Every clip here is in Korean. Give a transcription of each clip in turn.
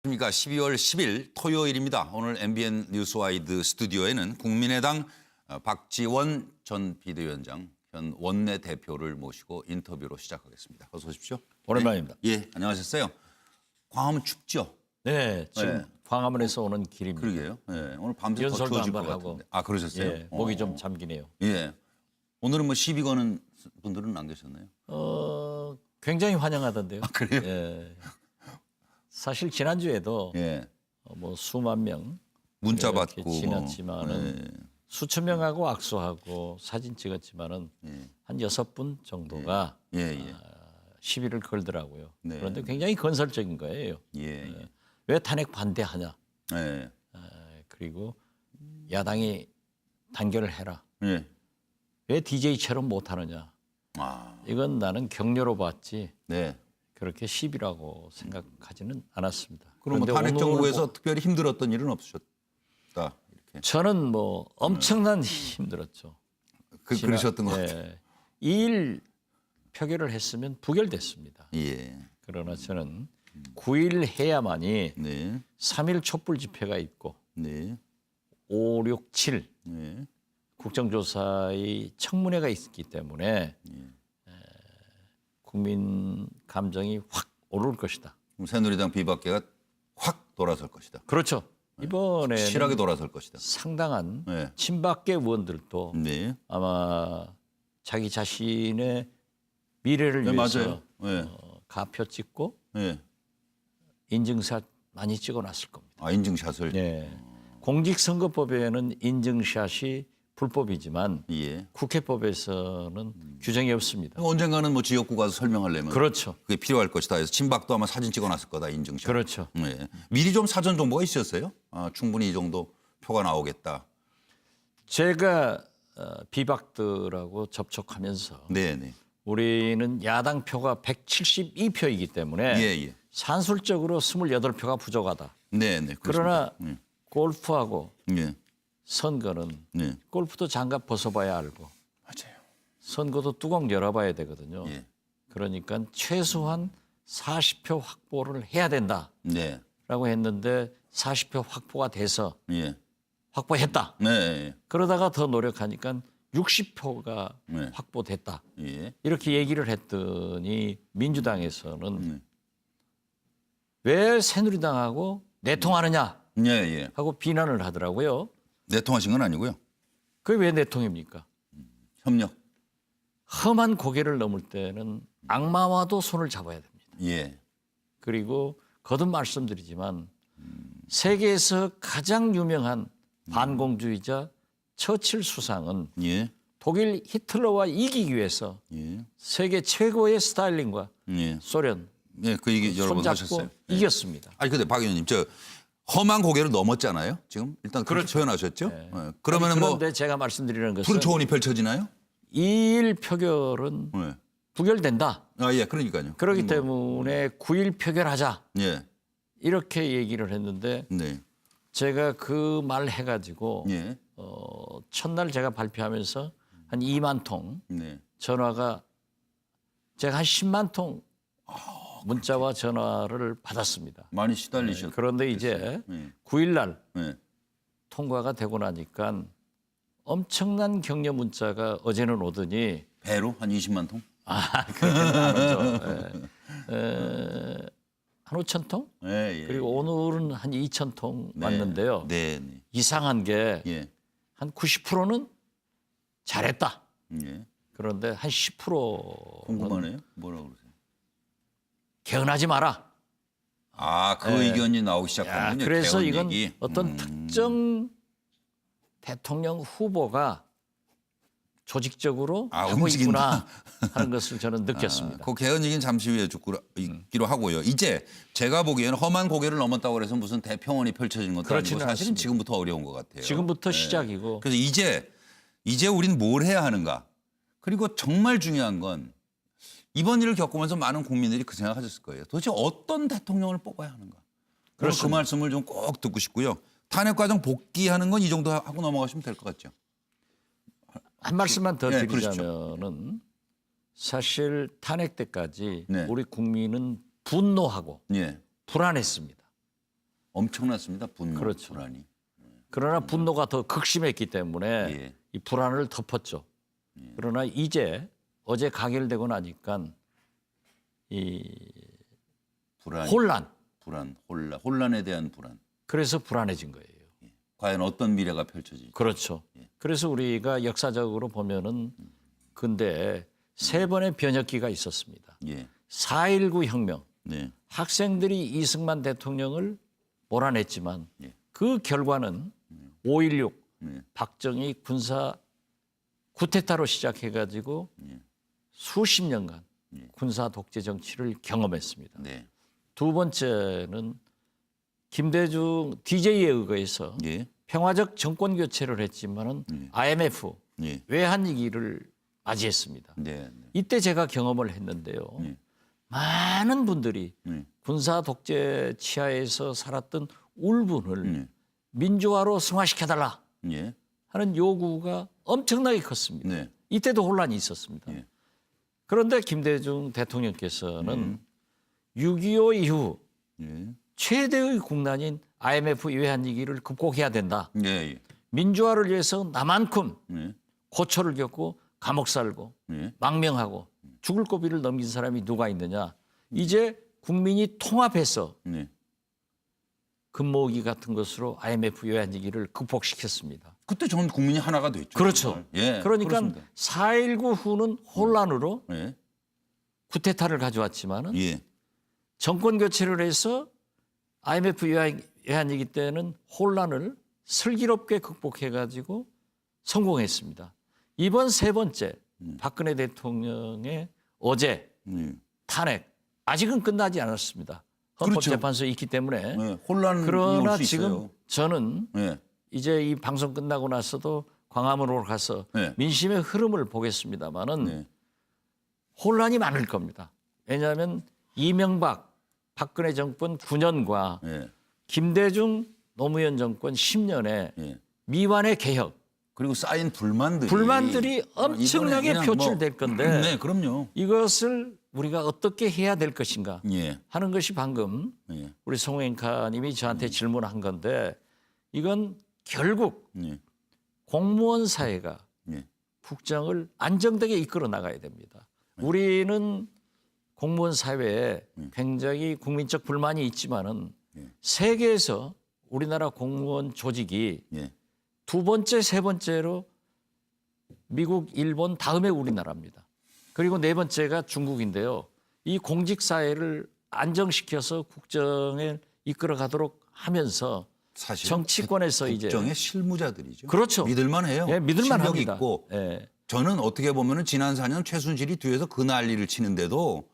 안녕하십니까. 12월 10일 토요일입니다. 오늘 MBN 뉴스와이드 스튜디오에는 국민의당 박지원 전 비대위원장, 현 원내대표를 모시고 인터뷰로 시작하겠습니다. 어서 오십시오. 오랜만입니다. 예, 안녕하셨어요. 광화문 춥죠? 네, 지금 광화문에서 오는 길입니다. 그러게요. 예, 오늘 밤새 더 연설도 추워질 것 한번 하고. 같은데. 아, 그러셨어요? 예, 목이 좀 잠기네요. 예. 오늘은 뭐 시비 거는 분들은 안 계셨나요? 굉장히 환영하던데요. 그래요? 예. 사실 지난주에도 예. 뭐 수만 명 문자 이렇게 받고 지났지만은 수천 명하고 악수하고 사진 찍었지만은 한 6분 정도가 예, 예. 시비를 걸더라고요. 네. 그런데 굉장히 건설적인 거예요. 예. 예. 왜 탄핵 반대하냐? 예. 그리고 야당이 단결을 해라. 예. 왜 DJ처럼 못하느냐? 아, 이건 나는 격려로 봤지 네. 그렇게 시비라고 생각하지는 않았습니다. 그럼 뭐 그런데 탄핵 오늘 정국에서 특별히 힘들었던 일은 없으셨다. 이렇게. 저는 뭐 엄청난 힘들었죠. 그러셨던 것 같아요. 2일 표결을 했으면 부결됐습니다. 예. 그러나 저는 9일 해야만이 네. 3일 촛불 집회가 있고 네. 5, 6, 7 네. 국정조사의 청문회가 있기 때문에 국민 감정이 확 오를 것이다. 그럼 새누리당 비박계가 확 돌아설 것이다. 그렇죠. 이번에는 실하게 돌아설 것이다. 상당한 네. 친박계 의원들도 네. 아마 자기 자신의 미래를 네, 위해서 맞아요. 네. 가표 찍고 네. 인증샷 많이 찍어놨을 겁니다. 아, 인증샷을. 네. 공직선거법에는 인증샷이 불법이지만 예. 국회법에서는 규정이 없습니다. 언젠가는 뭐 지역구 가서 설명하려면 그렇죠. 그게 필요할 것이다 해서 친박도 아마 사진 찍어놨을 거다, 인증샷. 그렇죠. 네. 미리 좀 사전 정보가 있었어요? 아, 충분히 이 정도 표가 나오겠다. 제가 비박들하고 접촉하면서 네, 네. 우리는 야당 표가 172표이기 때문에 예, 예. 산술적으로 28표가 부족하다. 네, 네. 그러나 그렇습니다. 골프하고 예. 선거는 네. 골프도 장갑 벗어봐야 알고 맞아요. 선거도 뚜껑 열어봐야 되거든요. 예. 그러니까 최소한 40표 확보를 해야 된다라고 네. 했는데 40표 확보가 돼서 예. 확보했다. 네. 그러다가 더 노력하니까 60표가 네. 확보됐다. 예. 이렇게 얘기를 했더니 민주당에서는 네. 왜 새누리당하고 내통하느냐 예, 예. 하고 비난을 하더라고요. 내통하신 건 아니고요. 그게 왜 내통입니까? 협력. 험한 고개를 넘을 때는 악마와도 손을 잡아야 됩니다. 예. 그리고 거듭 말씀드리지만 세계에서 가장 유명한 반공주의자 처칠 수상은 예. 독일 히틀러와 이기기 위해서 예. 세계 최고의 스탈린과 예. 소련 예, 그 얘기 여러 번 손잡고 하셨어요. 예. 이겼습니다. 아니 근데 박 의원님 저 험한 고개를 넘었잖아요. 지금 일단 그렇게 표현하셨죠. 예. 그러면은 아니, 뭐 그런데 제가 말씀드리는 것은 푸른 초원이 펼쳐지나요? 2일 표결은 예. 부결된다. 아, 예, 그러니까요. 그렇기 때문에 9일 표결하자. 예. 이렇게 얘기를 했는데 네. 제가 그 말 해가지고 예. 첫날 제가 발표하면서 한 2만 통 네. 전화가 제가 한 10만 통 문자와 전화를 받았습니다. 많이 시달리셨. 그런데 이제 예. 9일 날 예. 통과가 되고 나니까 엄청난 격려 문자가 어제는 오더니 배로 한 20만 통? 그렇게는 안 오죠. 한 5천 통? 예, 예. 그리고 오늘은 한 2천 통 네. 왔는데요. 네, 네. 이상한 게 한 예. 90%는 잘했다. 예. 그런데 한 10%는 궁금하네요. 뭐라고 그러세요? 개헌하지 마라. 아, 그 의견이 나오기 시작하면요. 그래서 개헌 이건 얘기. 어떤 특정 대통령 후보가 조직적으로 하고 움직인다. 있구나 하는 것을 저는 느꼈습니다. 그 개헌 얘기는 잠시 후에 듣기로 하고요. 이제 제가 보기에는 험한 고개를 넘었다고 해서 무슨 대평원이 펼쳐지는 것도 아니고 그렇지는 사실은 않습니다. 지금부터 어려운 것 같아요. 지금부터 시작이고 그래서 이제 우리는 뭘 해야 하는가? 그리고 정말 중요한 건 이번 일을 겪으면서 많은 국민들이 그 생각하셨을 거예요. 도대체 어떤 대통령을 뽑아야 하는가? 그 말씀을 좀 꼭 듣고 싶고요. 탄핵 과정 복귀하는 건 이 정도 하고 넘어가시면 될 것 같죠. 한 말씀만 더 네, 드리자면은 사실 탄핵 때까지 네. 우리 국민은 분노하고 예. 불안했습니다. 엄청났습니다. 분노, 그렇죠. 불안이. 그러나 분노가 더 극심했기 때문에 예. 이 불안을 덮었죠. 그러나 이제 어제 가결되고 나니까 이 불안, 혼란에 대한 불안. 그래서 불안해진 거예요. 과연 어떤 미래가 펼쳐질지. 그렇죠. 그래서 우리가 역사적으로 보면은 근데 세 번의 변혁기가 있었습니다. 예. 4.19 혁명, 네. 학생들이 이승만 대통령을 몰아냈지만 예. 그 결과는 5.16 네. 박정희 군사 쿠데타로 시작해가지고 예. 수십 년간 예. 군사 독재 정치를 경험했습니다. 네. 두 번째는 김대중 DJ에 의거해서 예. 평화적 정권 교체를 했지만은 IMF 예. 외환위기를 맞이했습니다. 네. 이때 제가 경험을 했는데요. 네. 많은 분들이 네. 군사 독재 치하에서 살았던 울분을 네. 민주화로 승화시켜달라 예. 하는 요구가 엄청나게 컸습니다. 네. 이때도 혼란이 있었습니다. 예. 그런데 김대중 대통령께서는 6.25 이후 예. 최대의 국난인 IMF 외환위기를 극복해야 된다. 예. 예. 민주화를 위해서 나만큼 예. 고초를 겪고 감옥 살고 예. 망명하고 죽을 고비를 넘긴 사람이 누가 있느냐. 이제 국민이 통합해서 네. 금모으기 같은 것으로 IMF 외환위기를 극복시켰습니다. 그때 전 국민이 하나가 됐죠. 그렇죠. 정말. 예. 그러니까 그렇습니다. 4.19 후는 혼란으로 예. 쿠데타를 가져왔지만은 예. 정권 교체를 해서 IMF 외환위기 때는 혼란을 슬기롭게 극복해가지고 성공했습니다. 이번 세 번째 박근혜 대통령의 어제 예. 탄핵 아직은 끝나지 않았습니다. 헌법재판소에 있기 때문에 예. 혼란이 그러나 올 수 지금 있어요. 저는 예. 이제 이 방송 끝나고 나서도 광화문으로 가서 네. 민심의 흐름을 보겠습니다마는 네. 혼란이 많을 겁니다. 왜냐하면 이명박 박근혜 정권 9년과 예. 김대중 노무현 정권 10년의 예. 미완의 개혁 그리고 쌓인 불만들이 엄청나게 이번에 그냥 표출될 건데 네, 그럼요. 이것을 우리가 어떻게 해야 될 것인가 예. 하는 것이 방금 예. 우리 송앵카님이 저한테 질문한 건데 이건 결국 예. 공무원 사회가 예. 국정을 안정되게 이끌어 나가야 됩니다. 우리는 공무원 사회에 굉장히 국민적 불만이 있지만은 세계에서 우리나라 공무원 조직이 예. 두 번째, 세 번째로 미국, 일본 다음에 우리나라입니다. 그리고 네 번째가 중국인데요. 이 공직 사회를 안정시켜서 국정에 이끌어 가도록 하면서 사실 정치권에서 이제 국정의 실무자들이죠. 그렇죠. 믿을만해요. 예, 믿을만 실력 합니다. 있고 예. 저는 어떻게 보면은 지난 4년 최순실이 뒤에서 그 난리를 치는데도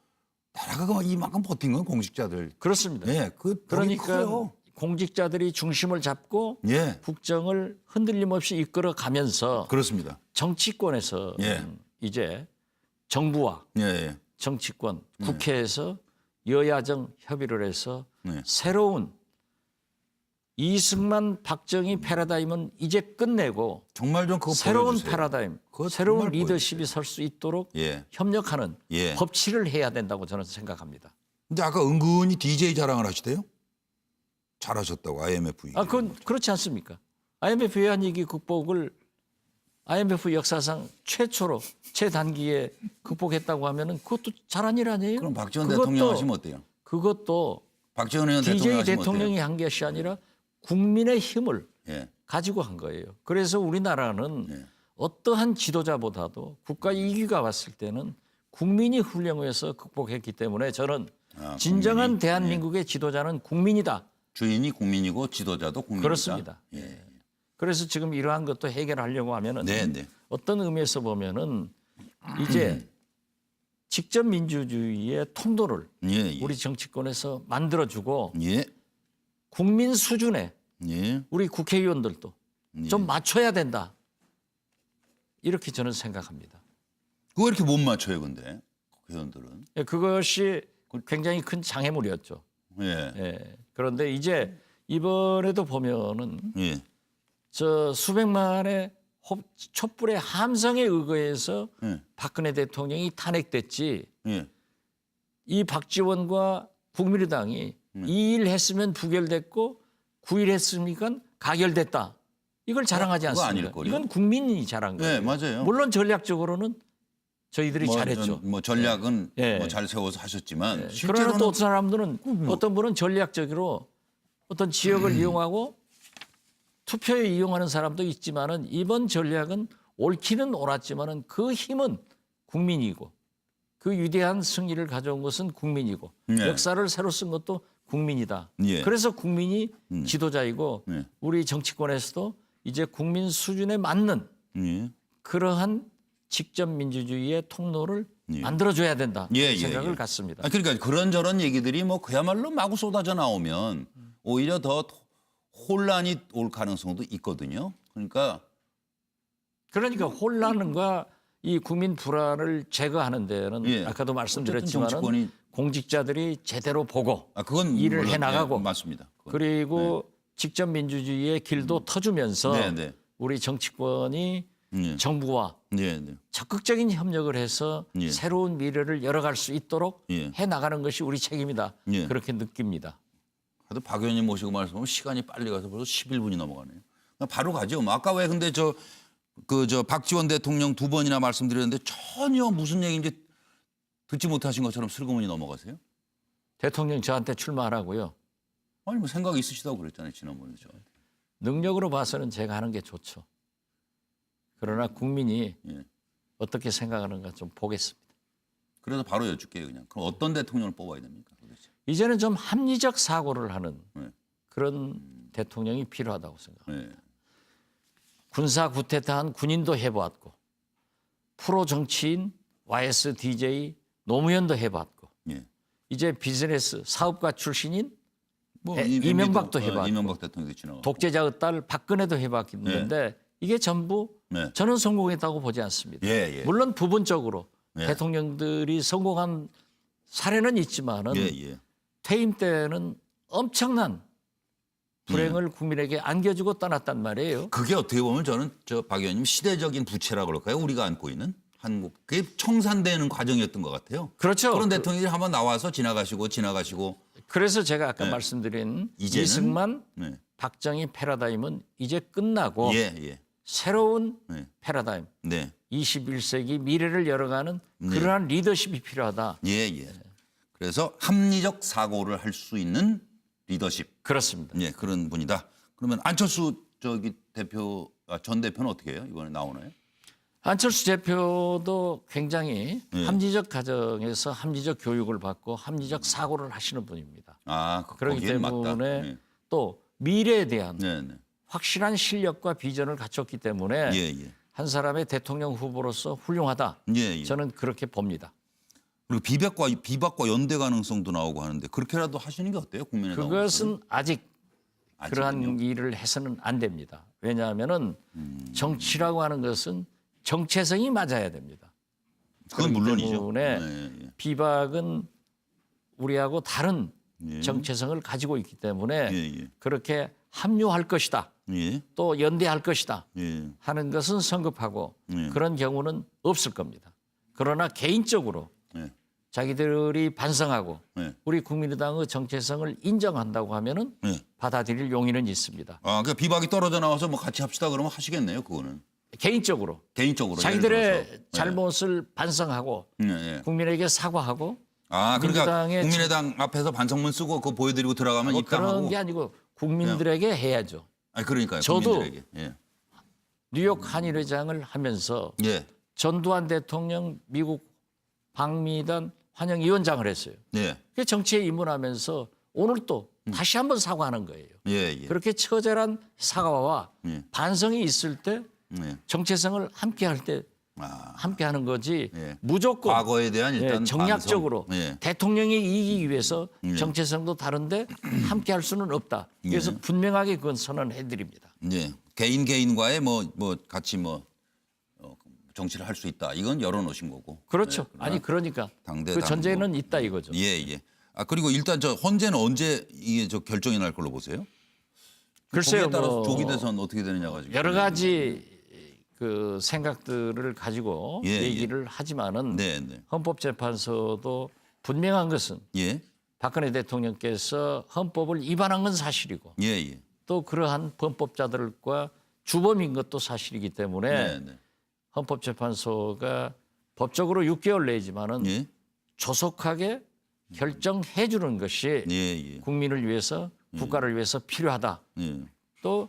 나라가 이만큼 버틴 건 공직자들. 그렇습니다. 예, 그 그러니까 커요. 공직자들이 중심을 잡고 예, 국정을 흔들림 없이 이끌어 가면서 그렇습니다. 정치권에서 예. 이제 정부와 예, 예. 정치권, 국회에서 여야정 협의를 해서 네. 새로운 이승만 박정희 패러다임은 이제 끝내고 정말 좀 그거 새로운 보여주세요. 패러다임, 그거 새로운 정말 리더십이 설 수 있도록 예. 협력하는 예. 법치를 해야 된다고 저는 생각합니다. 근데 아까 은근히 DJ 자랑을 하시대요? 잘하셨다고 IMF. 아, 그건 그렇지 않습니까? IMF 외환위기 극복을 IMF 역사상 최초로 최단기에 극복했다고 하면은 그것도 잘한 일 아니에요? 그럼 박지원 대통령 하시면 어때요? 그것도 박지원 의원 대통령 DJ 하시면 대통령이 한 것이 아니라 국민의 힘을 어때요? 예. 가지고 한 거예요. 그래서 우리나라는 어떠한 지도자보다도 국가 이기가 왔을 때는 국민이 훌륭해서 극복했기 때문에 저는 진정한 국민이? 대한민국의 지도자는 국민이다. 주인이 국민이고 지도자도 국민이다. 그렇습니다. 예. 그래서 지금 이러한 것도 해결하려고 하면은 네, 네. 어떤 의미에서 보면은 이제 직접 민주주의의 통도를 예, 예. 우리 정치권에서 만들어주고 예. 국민 수준에 예. 우리 국회의원들도 좀 맞춰야 된다. 이렇게 저는 생각합니다. 그거 이렇게 못 맞춰요, 근데 국회의원들은. 예, 그것이 굉장히 큰 장애물이었죠. 예. 예. 그런데 이제 이번에도 보면은 예. 저 수백만의 촛불의 함성에 의거해서 예. 박근혜 대통령이 탄핵됐지 예. 이 박지원과 국민의당이 이 일 했으면 부결됐고 9일 했으니까 가결됐다. 이걸 자랑하지 그거 않습니다. 아닐걸요? 이건 국민이 자랑한 거예요. 네, 맞아요. 물론 전략적으로는 저희들이 잘했죠. 뭐 전략은 예. 뭐 잘 세워서 하셨지만 그러나 실제로는 또 어떤 사람들은 어떤 분은 전략적으로 어떤 지역을 이용하고 투표에 이용하는 사람도 있지만은 이번 전략은 옳기는 옳았지만은 그 힘은 국민이고 그 위대한 승리를 가져온 것은 국민이고 네. 역사를 새로 쓴 것도 국민이다. 예. 그래서 국민이 지도자이고 네. 우리 정치권에서도 이제 국민 수준에 맞는 예. 그러한 직접 민주주의의 통로를 만들어줘야 된다 생각을 갖습니다. 아, 그러니까 그런저런 얘기들이 뭐 그야말로 마구 쏟아져 나오면 오히려 더 혼란이 올 가능성도 있거든요. 그러니까 혼란과 이 국민 불안을 제거하는 데는 예. 아까도 어쨌든 말씀드렸지만 정치권이 공직자들이 제대로 보고 그건 일을 물론, 해나가고 예, 맞습니다. 그건. 그리고 직접 민주주의의 길도 터주면서 네, 네. 우리 정치권이 정부와 네, 네. 적극적인 협력을 해서 예. 새로운 미래를 열어갈 수 있도록 예. 해나가는 것이 우리 책임이다. 예. 그렇게 느낍니다. 하여튼 박 의원님 모시고 말씀하면 시간이 빨리 가서 벌써 11분이 넘어가네요. 바로 가죠. 뭐 아까 왜 근데 저 박지원 대통령 2번이나 말씀드렸는데 전혀 무슨 얘기인지 듣지 못하신 것처럼 슬그머니 넘어가세요? 대통령 저한테 출마하라고요. 아니 뭐 생각이 있으시다고 그랬잖아요. 지난번에 저한테. 능력으로 봐서는 제가 하는 게 좋죠. 그러나 국민이 예. 어떻게 생각하는가 좀 보겠습니다. 그래서 바로 여쭙게요. 그냥. 그럼 어떤 대통령을 뽑아야 됩니까? 도대체? 이제는 좀 합리적 사고를 하는 네. 그런 대통령이 필요하다고 생각합니다. 네. 군사 구태타한 군인도 해보았고 프로 정치인 YSDJ 노무현도 해봤고 예. 이제 비즈니스 사업가 출신인 뭐 이명박도 해봤고 이명박 대통령도 지나고. 독재자의 딸 박근혜도 해봤는데 이게 전부 네. 저는 성공했다고 보지 않습니다. 예, 예. 물론 부분적으로 예. 대통령들이 성공한 사례는 있지만은 예, 예. 퇴임 때는 엄청난 불행을 국민에게 안겨주고 떠났단 말이에요. 그게 어떻게 보면 저는 박 의원님 시대적인 부채라고 그럴까요? 우리가 안고 있는 한국 그게 청산되는 과정이었던 것 같아요. 그렇죠. 그런 대통령이 한번 나와서 지나가시고 그래서 제가 아까 네. 말씀드린 이제는? 이승만, 네. 박정희 패러다임은 이제 끝나고 예, 예. 새로운 네. 패러다임, 네. 21세기 미래를 열어가는 그러한 리더십이 필요하다. 예, 예. 그래서 합리적 사고를 할 수 있는 리더십. 그렇습니다. 예, 그런 분이다. 그러면 안철수 전 대표는 어떻게 해요? 이번에 나오나요? 안철수 대표도 굉장히 예. 합리적 가정에서 합리적 교육을 받고 합리적 사고를 하시는 분입니다. 아, 그렇기 거기엔 때문에 맞다. 네. 또 미래에 대한 네, 네. 확실한 실력과 비전을 갖췄기 때문에 예, 예. 한 사람의 대통령 후보로서 훌륭하다. 예, 예. 저는 그렇게 봅니다. 그리고 비박과 연대 가능성도 나오고 하는데 그렇게라도 하시는 게 어때요? 국민의당. 그것은 아직 그러한 아직은요? 일을 해서는 안 됩니다. 왜냐하면은 정치라고 하는 것은 정체성이 맞아야 됩니다. 그건 그렇기 물론이죠. 때문에 예, 예. 비박은 우리하고 다른 예. 정체성을 가지고 있기 때문에 예, 예. 그렇게 합류할 것이다. 예. 또 연대할 것이다. 예. 하는 것은 성급하고 예. 그런 경우는 없을 겁니다. 그러나 개인적으로 예. 자기들이 반성하고 예. 우리 국민의당의 정체성을 인정한다고 하면은 예. 받아들일 용의는 있습니다. 아, 그러니까 비박이 떨어져 나와서 뭐 같이 합시다 그러면 하시겠네요, 그거는. 개인적으로 개인적으로. 자기들의 예를 들어서. 잘못을 반성하고 예. 예. 국민에게 사과하고 아, 그러니까 민주당의 국민의당 앞에서 반성문 쓰고 그거 보여드리고 들어가면 뭐 입당하고. 그런 게 아니고 국민들에게 해야죠. 아니, 그러니까요. 저도 국민들에게. 예. 뉴욕 한일회장을 하면서 예. 전두환 대통령 미국 방미단 환영위원장을 했어요. 예. 그 정치에 입문하면서 오늘 또 다시 한번 사과하는 거예요. 예. 예. 그렇게 처절한 사과와 예. 반성이 있을 때 예. 정체성을 함께할 때 아, 함께하는 거지 예. 무조건 과거에 대한 일단 예, 정략적으로 반성. 예. 대통령이 이기기 위해서 정체성도 다른데 함께할 수는 없다. 그래서 예. 분명하게 그건 선언해드립니다. 예. 개인과의 뭐 같이 정치를 할 수 있다. 이건 열어놓으신 거고. 그렇죠. 네, 아니 그러니까 당대 그 당부. 전제는 있다 이거죠. 예, 예. 아, 그리고 일단 헌재는 언제 이게 결정이 날 걸로 보세요? 글쎄요, 거기에 따라서 뭐 조기 대선 어떻게 되느냐가 지금. 여러 가지 그 생각들을 가지고 예, 얘기를 하지만은 네, 네. 헌법재판소도 분명한 것은 예. 박근혜 대통령께서 헌법을 위반한 건 사실이고 예, 예. 또 그러한 범법자들과 주범인 것도 사실이기 때문에 네, 네. 헌법재판소가 법적으로 6개월 내지만은 예. 조속하게 결정해 주는 것이 예, 예. 국민을 위해서 국가를 위해서 필요하다. 예. 또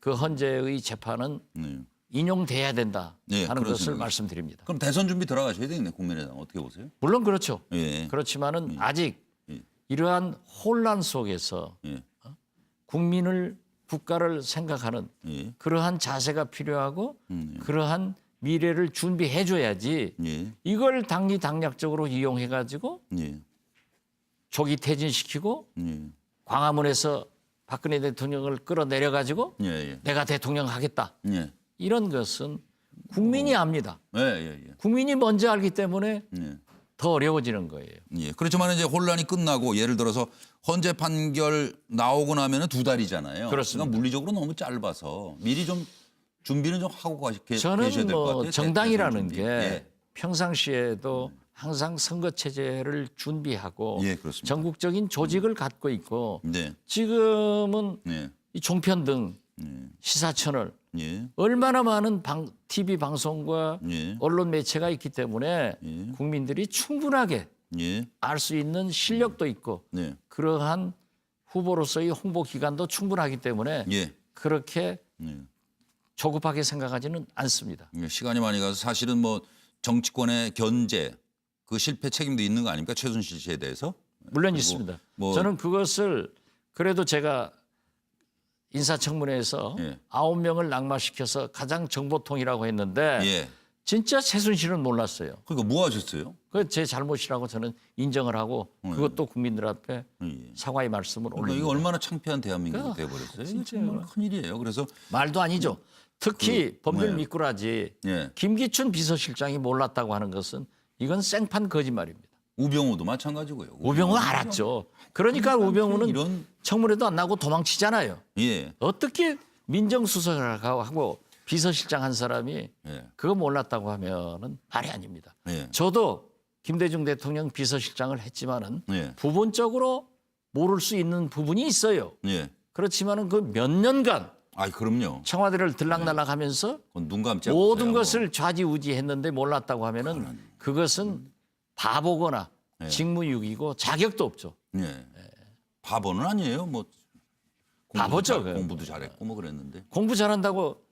그 헌재의 재판은 네. 인용돼야 된다 네, 하는 그런 것을 생각이 말씀드립니다. 그럼 대선 준비 들어가셔야 되겠네, 국민의당. 어떻게 보세요? 물론 그렇죠. 예. 그렇지만은 아직 예. 이러한 혼란 속에서 예. 국민을 국가를 생각하는 예. 그러한 자세가 필요하고 그러한 미래를 준비해 줘야지 예. 이걸 당리당략적으로 이용해 가지고 예. 조기 퇴진시키고 예. 광화문에서 박근혜 대통령을 끌어내려 가지고 예. 예. 내가 대통령 하겠다. 예. 이런 것은 국민이 압니다. 예. 예. 국민이 먼저 알기 때문에 예. 더 어려워지는 거예요. 예. 그렇지만 이제 혼란이 끝나고 예를 들어서 헌재 판결 나오고 나면은 2달이잖아요. 그렇습니다. 그러니까 물리적으로 너무 짧아서 미리 좀 준비는 좀 하고 계셔야 저는 될 것 같아요. 뭐 정당이라는 대선 준비. 게 예. 평상시에도 항상 선거 체제를 준비하고 예, 그렇습니다. 전국적인 조직을 갖고 있고 네. 지금은 네. 이 종편 등 예. 시사 채널 예. 얼마나 많은 TV 방송과 예. 언론 매체가 있기 때문에 예. 국민들이 충분하게 예. 알 수 있는 실력도 있고 네. 그러한 후보로서의 홍보 기간도 충분하기 때문에 예. 그렇게 예. 조급하게 생각하지는 않습니다. 시간이 많이 가서 사실은 뭐 정치권의 견제 그 실패 책임도 있는 거 아닙니까? 최순실 씨에 대해서. 물론 있습니다. 뭐- 저는 그것을 그래도 제가 인사청문회에서 예. 9명을 낙마시켜서 가장 정보통이라고 했는데 예. 진짜 최순실은 몰랐어요. 그러니까 뭐 하셨어요? 그 제 잘못이라고 저는 인정을 하고 그것도 국민들 앞에 예. 사과의 말씀을 그러니까 올립니다. 이거 얼마나 창피한 대한민국이 그러니까 돼버렸어요. 이거 진짜요. 정말 큰일이에요. 그래서 말도 아니죠. 특히 법률 네. 미꾸라지 예. 김기춘 비서실장이 몰랐다고 하는 것은 이건 생판 거짓말입니다. 우병우도 마찬가지고요. 우병우 알았죠. 그러니까 우병우는 이런 청문회도 안 나고 도망치잖아요. 예. 어떻게 민정수석하고 비서실장 한 사람이 예. 그거 몰랐다고 하면은 말이 아닙니다. 예. 저도 김대중 대통령 비서실장을 했지만은 예. 부분적으로 모를 수 있는 부분이 있어요. 예. 그렇지만은 그 몇 년간 아, 그럼요. 청와대를 들락날락하면서 그건 눈 감지 모든 것을 좌지우지했는데 몰랐다고 하면은 그것은 바보거나 예. 직무유기고 자격도 없죠. 예. 바보는 아니에요. 뭐 바보죠, 그거. 공부도 잘했고 뭐 그랬는데 공부 잘한다고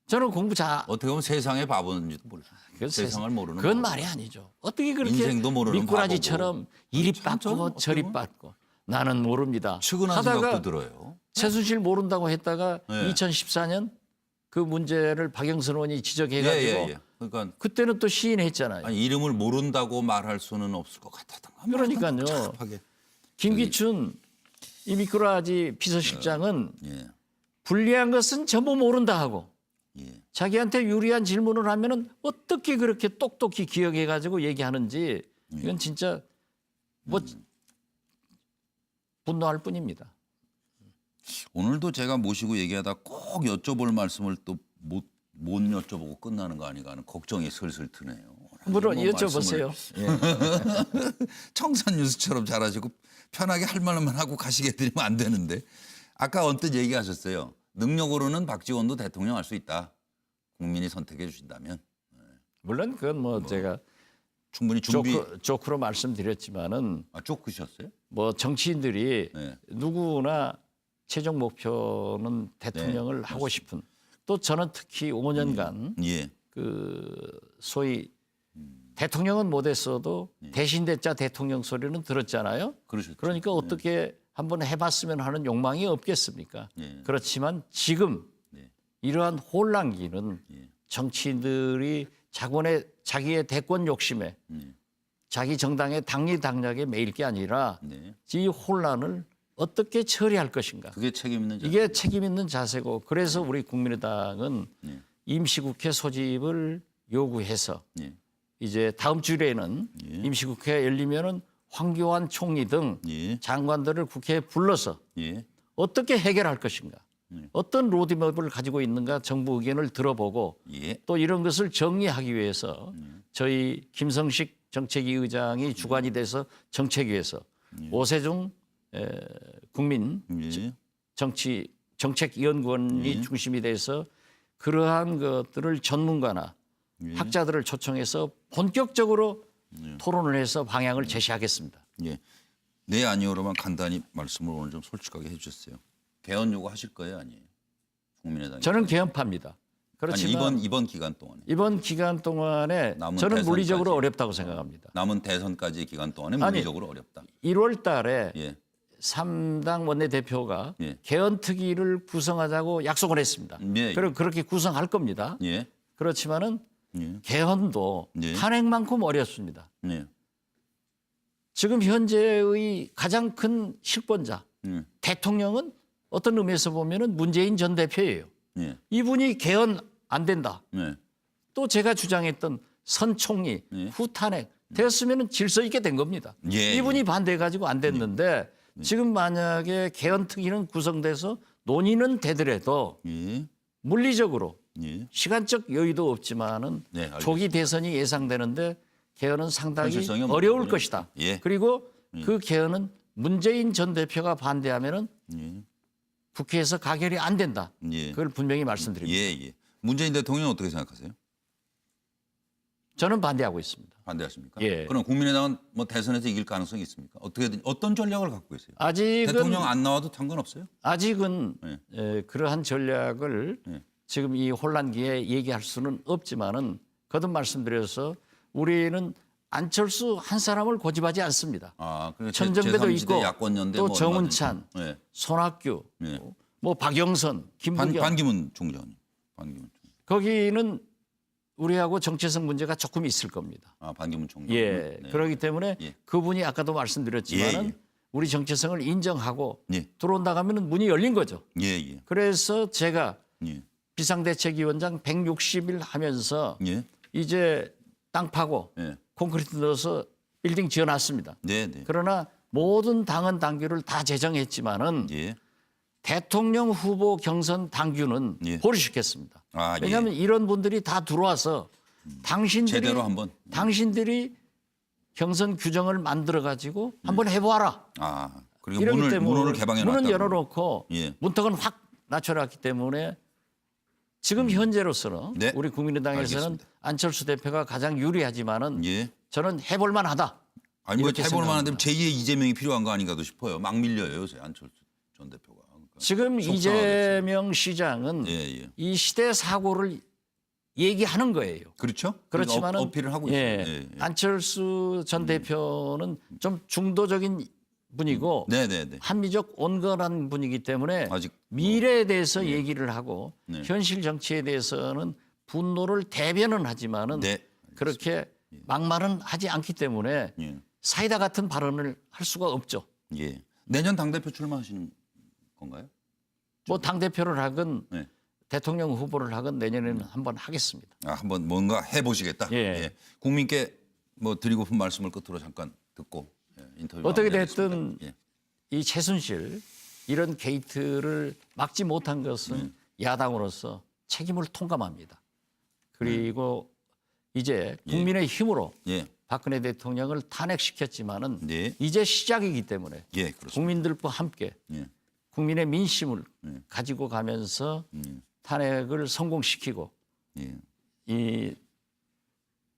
저는 공부 어떻게 보면 세상의 바보인지도 모르죠. 그건 세상을 모르는 그건 바보. 말이 아니죠. 어떻게 그렇게 인생도 모르는 미꾸라지처럼 이리 참 저는 빠고 어떻게 저리 보면 빠고 나는 모릅니다. 측은한 생각도 들어요. 최순실 모른다고 했다가 네. 2014년 그 문제를 박영선 의원이 지적해가지고 그러니까 그때는 또 시인했잖아요. 아니, 이름을 모른다고 말할 수는 없을 것 같다던가. 그러니까요. 복잡하게. 김기춘 이 미꾸라지 비서실장은 예. 불리한 것은 전부 모른다 하고 예. 자기한테 유리한 질문을 하면은 어떻게 그렇게 똑똑히 기억해가지고 얘기하는지 이건 진짜 뭐 분노할 뿐입니다. 오늘도 제가 모시고 얘기하다 꼭 여쭤볼 말씀을 또 못 여쭤보고 끝나는 거 아닌가 하는 걱정이 슬슬 드네요. 물론 뭐 여쭤보세요. 청산 뉴스처럼 잘하시고 편하게 할 말만 하고 가시게 해드리면 안 되는데 아까 언뜻 얘기하셨어요. 능력으로는 박지원도 대통령 할 수 있다. 국민이 선택해 주신다면. 물론 그건 뭐 제가 충분히 준비. 조크로 말씀드렸지만은 아, 쪼크셨어요? 뭐 정치인들이 네. 누구나 최종 목표는 대통령을 하고 싶은 또 저는 특히 5년간 예. 그 소위 대통령은 못했어도 대신대자 대통령 소리는 들었잖아요. 그러셨죠. 그러니까 어떻게 한번 해봤으면 하는 욕망이 없겠습니까? 예. 그렇지만 지금 네. 이러한 혼란기는 예. 정치인들이 자기의 대권 욕심에 자기 정당의 당리당략에 매일 게 아니라 네. 이 혼란을 어떻게 처리할 것인가. 그게 책임 있는 자세. 이게 책임 있는 자세고 그래서 우리 국민의당은 네. 임시국회 소집을 요구해서 예. 이제 다음 주에는 예. 임시국회 열리면은 황교안 총리 등 예. 장관들을 국회에 불러서 예. 어떻게 해결할 것인가. 네. 어떤 로드맵을 가지고 있는가 정부 의견을 들어보고 예. 또 이런 것을 정리하기 위해서 저희 김성식 정책위 의장이 주관이 돼서 정책위에서 오세종 국민 예. 정책연구원이 중심이 돼서 그러한 것들을 전문가나 학자들을 초청해서 본격적으로 토론을 해서 방향을 제시하겠습니다. 예. 네 아니오로만 간단히 말씀을 오늘 좀 솔직하게 해주셨어요. 개헌 요구하실 거예요, 아니에요? 국민의당. 저는 개헌파입니다. 그렇지만 아니, 이번 기간 동안에. 이번 기간 동안에 남은 저는 대선까지. 물리적으로 어렵다고 생각합니다. 남은 대선까지 기간 동안에 아니, 물리적으로 어렵다. 1월 달에 예. 3당 원내대표가 예. 개헌특위를 구성하자고 약속을 했습니다. 예. 그리고 그렇게 구성할 겁니다. 예. 그렇지만은 예. 개헌도 예. 탄핵만큼 어렵습니다. 예. 지금 현재의 가장 큰 실권자 대통령은 어떤 의미에서 보면은 문재인 전 대표예요. 예. 이분이 개헌 안 된다. 예. 또 제가 주장했던 선총리 후탄핵 됐으면은 질서 있게 된 겁니다. 예. 이분이 반대해가지고 안 됐는데 지금 만약에 개헌특위는 구성돼서 논의는 되더라도 예. 물리적으로 예. 시간적 여유도 없지만은 네, 알겠습니다. 조기 대선이 예상되는데 개헌은 상당히 현실성이 어려울 없는 것이다. 예. 그리고 그 개헌은 문재인 전 대표가 반대하면은 예. 국회에서 가결이 안 된다. 예. 그걸 분명히 말씀드립니다. 예. 예. 문재인 대통령 어떻게 생각하세요? 저는 반대하고 있습니다. 반대하십니까? 예. 그럼 국민의당은 뭐 대선에서 이길 가능성이 있습니까? 어떻게든 어떤 전략을 갖고 계세요? 아직은 대통령 안 나와도 상관없어요? 아직은 네. 그러한 전략을 네. 지금 이 혼란기에 얘기할 수는 없지만은 거듭 말씀드려서 우리는 안철수 한 사람을 고집하지 않습니다. 아, 그리고 천정배도 제3지대 있고 야권연대 또 뭐 정운찬, 얼마든지. 예. 손학규, 예. 뭐 박영선, 김부겸 반기문 총장님. 반기문 총장. 거기는 우리하고 정체성 문제가 조금 있을 겁니다. 아, 반기문 총장. 예, 네. 그렇기 때문에 예. 그분이 아까도 말씀드렸지만은 예, 예. 우리 정체성을 인정하고 예. 들어온다 하면은 문이 열린 거죠. 예, 예. 그래서 제가 예. 비상대책위원장 160일 하면서 예. 이제 땅 파고 예. 콘크리트 넣어서 빌딩 지어놨습니다. 네, 네. 그러나 모든 당헌 당규를 다 제정했지만은 예. 대통령 후보 경선 당규는 예. 보류시켰습니다. 아, 예. 왜냐하면 이런 분들이 다 들어와서 제대로 한번. 당신들이 경선 규정을 만들어 가지고 한번 해보아라. 아, 그리고 이러기 때문에 문을 개방해 놨다. 문은 열어놓고 예. 문턱은 확 낮춰놨기 때문에 지금 현재로서는 네. 우리 국민의당에서는 알겠습니다. 안철수 대표가 가장 유리하지만은 예. 저는 해볼 만하다. 아니 뭐 이렇게 해볼 만한데 생각합니다. 제2의 이재명이 필요한 거 아닌가도 싶어요. 막 밀려요 요새 안철수 전 대표가. 그러니까 지금 속상하겠어요. 이재명 시장은 예, 예. 이 시대 사고를 얘기하는 거예요. 그렇죠? 그렇지만은 어필을 하고 있어요. 예, 예, 예. 안철수 전 대표는 좀 중도적인 분이고 네, 네, 네. 합리적 온건한 분이기 때문에 아직 미래에 대해서 얘기를 하고 네. 현실 정치에 대해서는 분노를 대변은 하지만은 네. 그렇게 막말은 하지 않기 때문에 예. 사이다 같은 발언을 할 수가 없죠. 예. 내년 당 대표 출마하시는 건가요? 뭐 당 대표를 하건 네. 대통령 후보를 하건 내년에는 한번 하겠습니다. 아, 한번 뭔가 해보시겠다. 예. 국민께 뭐 드리고픈 말씀을 끝으로 잠깐 듣고 인터뷰 어떻게 마무리하겠습니다. 됐든 예. 이 최순실 이런 게이트를 막지 못한 것은 야당으로서 책임을 통감합니다. 그리고 이제 국민의 힘으로 예. 박근혜 대통령을 탄핵시켰지만은 네. 이제 시작이기 때문에 예, 그렇습니다. 국민들과 함께 예. 국민의 민심을 가지고 가면서 탄핵을 성공시키고 예. 이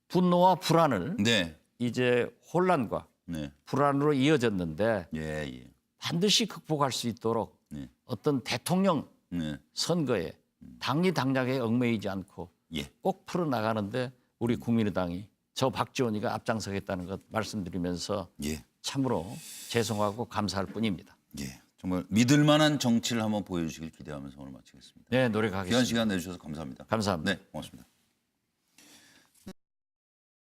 분노와 불안을 네. 이제 혼란과 네. 불안으로 이어졌는데 예, 예. 반드시 극복할 수 있도록 네. 어떤 대통령 네. 선거에 당리당략에 얽매이지 않고 예. 꼭 풀어나가는데 우리 국민의당이 저 박지원이가 앞장서겠다는 것 말씀드리면서 예. 참으로 죄송하고 감사할 뿐입니다. 예. 정말 믿을 만한 정치를 한번 보여주시길 기대하면서 오늘 마치겠습니다. 네, 귀한 노력하겠습니다. 시간 내주셔서 감사합니다. 감사합니다. 네, 고맙습니다.